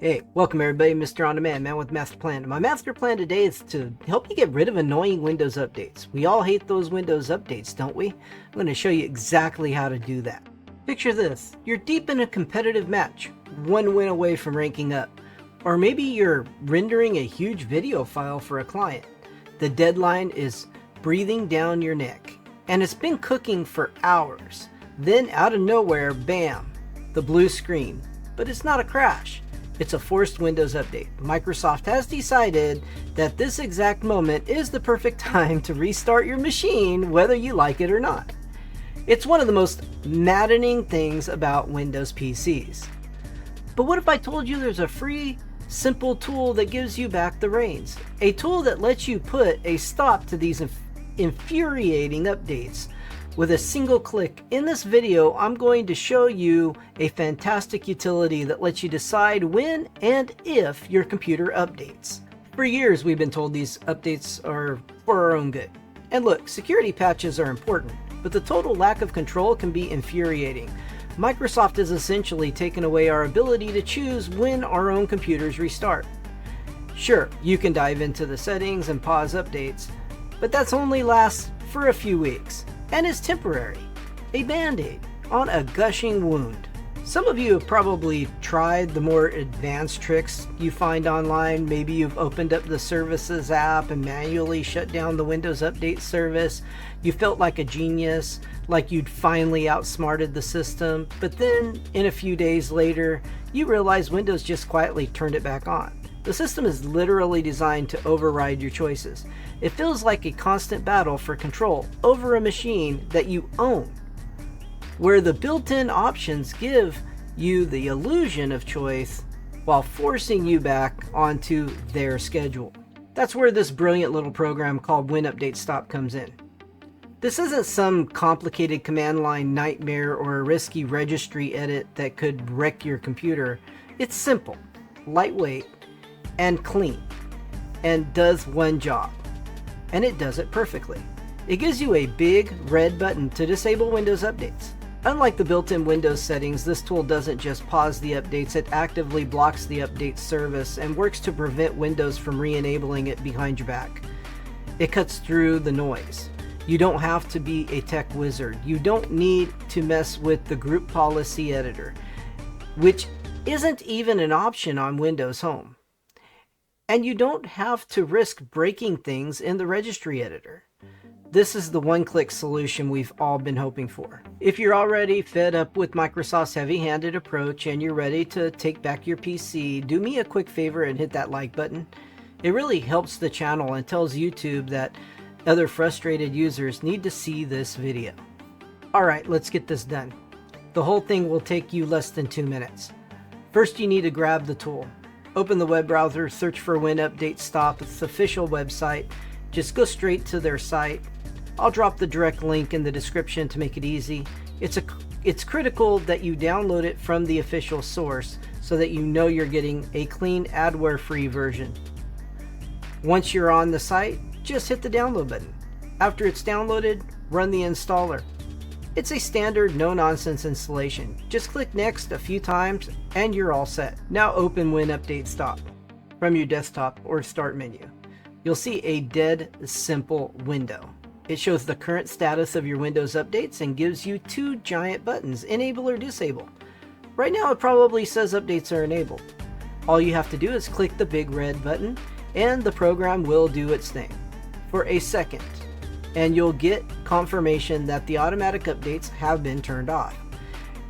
Hey, welcome everybody, Mr. On Demand, man with master plan. My master plan today is to help you get rid of annoying Windows updates. We all hate those Windows updates, don't we? I'm going to show you exactly how to do that. Picture this, you're deep in a competitive match, one win away from ranking up. Or maybe you're rendering a huge video file for a client. The deadline is breathing down your neck, and it's been cooking for hours. Then out of nowhere, bam, the blue screen. But it's not a crash. It's a forced Windows update. Microsoft has decided that this exact moment is the perfect time to restart your machine, whether you like it or not. It's one of the most maddening things about Windows PCs. But what if I told you there's a free, simple tool that gives you back the reins? A tool that lets you put a stop to these infuriating updates with a single click. In this video, I'm going to show you a fantastic utility that lets you decide when and if your computer updates. For years, we've been told these updates are for our own good. And look, security patches are important, but the total lack of control can be infuriating. Microsoft has essentially taken away our ability to choose when our own computers restart. Sure, you can dive into the settings and pause updates, but that's only lasts for a few weeks. And is temporary, a band-aid on a gushing wound. Some of you have probably tried the more advanced tricks you find online. Maybe you've opened up the Services app and manually shut down the Windows Update service. You felt like a genius, like you'd finally outsmarted the system, but then in a few days later, you realize Windows just quietly turned it back on. The system is literally designed to override your choices. It feels like a constant battle for control over a machine that you own, where the built-in options give you the illusion of choice while forcing you back onto their schedule. That's where this brilliant little program called When Update Stop comes in. This isn't some complicated command line nightmare or a risky registry edit that could wreck your computer. It's simple, lightweight, and clean, and does one job. And it does it perfectly. It gives you a big red button to disable Windows updates. Unlike the built-in Windows settings, this tool doesn't just pause the updates, it actively blocks the update service and works to prevent Windows from re-enabling it behind your back. It cuts through the noise. You don't have to be a tech wizard. You don't need to mess with the group policy editor, which isn't even an option on Windows Home. And you don't have to risk breaking things in the registry editor. This is the one-click solution we've all been hoping for. If you're already fed up with Microsoft's heavy-handed approach and you're ready to take back your PC, do me a quick favor and hit that like button. It really helps the channel and tells YouTube that other frustrated users need to see this video. Alright, let's get this done. The whole thing will take you less than 2 minutes. First, you need to grab the tool. Open the web browser, search for When Update Stop. It's the official website. Just go straight to their site. I'll drop the direct link in the description to make it easy. It's critical that you download it from the official source so that you know you're getting a clean adware-free version. Once you're on the site, just hit the download button. After it's downloaded, run the installer. It's a standard no-nonsense installation. Just click next a few times and you're all set. Now open When Update Stop from your desktop or start menu. You'll see a dead simple window. It shows the current status of your Windows updates and gives you 2 giant buttons, enable or disable. Right now it probably says updates are enabled. All you have to do is click the big red button and the program will do its thing for a second. And you'll get confirmation that the automatic updates have been turned off.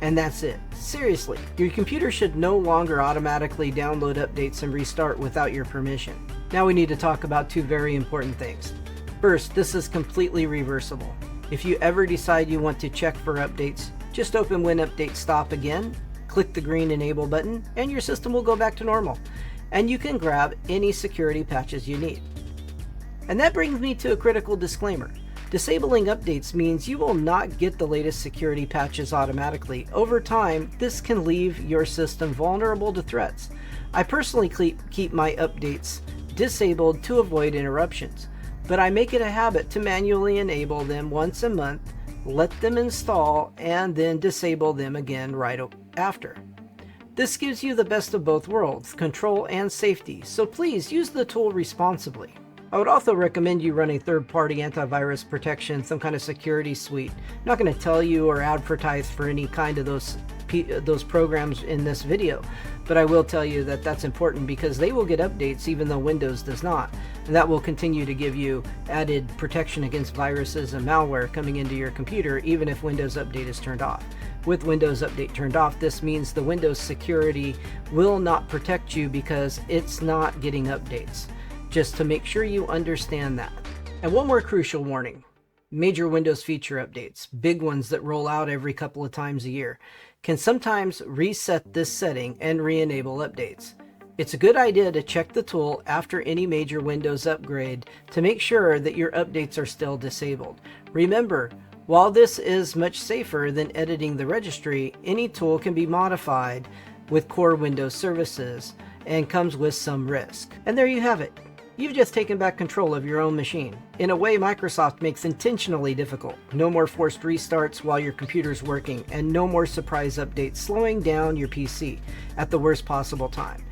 And that's it. Seriously, your computer should no longer automatically download updates and restart without your permission. Now we need to talk about 2 very important things. First, this is completely reversible. If you ever decide you want to check for updates, just open When Update Stop again, click the green enable button, and your system will go back to normal. And you can grab any security patches you need. And that brings me to a critical disclaimer. Disabling updates means you will not get the latest security patches automatically. Over time, this can leave your system vulnerable to threats. I personally keep my updates disabled to avoid interruptions, but I make it a habit to manually enable them once a month, let them install, and then disable them again right after. This gives you the best of both worlds, control and safety, so please use the tool responsibly. I would also recommend you run a third-party antivirus protection, some kind of security suite. I'm not going to tell you or advertise for any kind of those programs in this video, but I will tell you that that's important because they will get updates even though Windows does not, and that will continue to give you added protection against viruses and malware coming into your computer even if Windows Update is turned off. With Windows Update turned off, this means the Windows security will not protect you because it's not getting updates. Just to make sure you understand that. And one more crucial warning. Major Windows feature updates, big ones that roll out every couple of times a year, can sometimes reset this setting and re-enable updates. It's a good idea to check the tool after any major Windows upgrade to make sure that your updates are still disabled. Remember, while this is much safer than editing the registry, any tool can be modified with core Windows services and comes with some risk. And there you have it. You've just taken back control of your own machine, in a way Microsoft makes intentionally difficult. No more forced restarts while your computer's working, and no more surprise updates slowing down your PC at the worst possible time.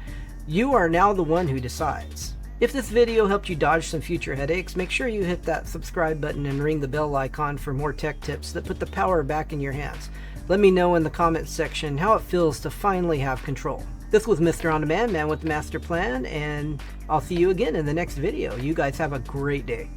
You are now the one who decides. If this video helped you dodge some future headaches, make sure you hit that subscribe button and ring the bell icon for more tech tips that put the power back in your hands. Let me know in the comments section how it feels to finally have control. This was Mr. On Demand, man with the master plan, and I'll see you again in the next video. You guys have a great day.